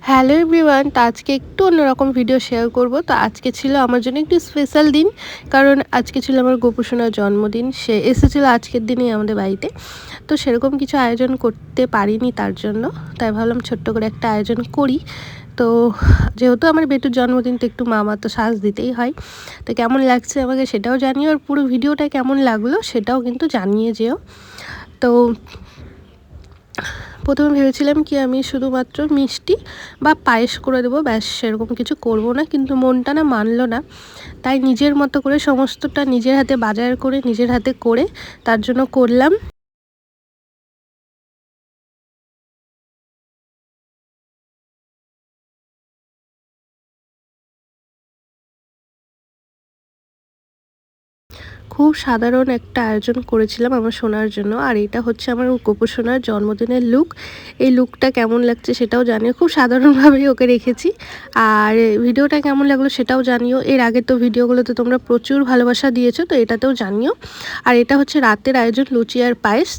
Hello everyone, তো আজকে একটু অন্যরকম ভিডিও শেয়ার করব। তো আজকে ছিল আমার জন্য একটু স্পেশাল দিন, কারণ আজকে ছিল আমার গোপু সোনার জন্মদিন। সে এসেছিলো আজকের দিনেই আমাদের বাড়িতে। তো সেরকম কিছু আয়োজন করতে পারিনি তার জন্য, তাই ভাবলাম ছোট্ট করে একটা আয়োজন করি। তো যেহেতু আমার বেটুর জন্মদিন, তো একটু মামা তো সাজ দিতেই হয়। তো কেমন লাগছে আমাকে সেটাও জানিও, আর পুরো ভিডিওটা কেমন লাগলো সেটাও কিন্তু জানিয়ে যেও। তো প্রথমে ভেবেছিলাম কি আমি শুধুমাত্র মিষ্টি বা পায়েস করে দেবো, ব্যাস, সেরকম কিছু করব না, কিন্তু মনটা না মানলো না। তাই নিজের মতো করে সমস্তটা নিজের হাতে বাজার করে নিজের হাতে করে তার জন্য করলাম। খুব সাধারণ একটা আয়োজন করেছিলাম আমার সোনার জন্য, আর এটা হচ্ছে আমার গোপু সোনার জন্মদিনের লুক। এই লুকটা কেমন লাগছে সেটাও জানিও, খুব সাধারণভাবেই ওকে রেখেছি। আর ভিডিওটা কেমন লাগলো সেটাও জানিও। এর আগে তো ভিডিওগুলোতে তোমরা প্রচুর ভালোবাসা দিয়েছো, তো এটাতেও জানিও। আর এটা হচ্ছে রাতের আয়োজন, লুচি আর পায়েস।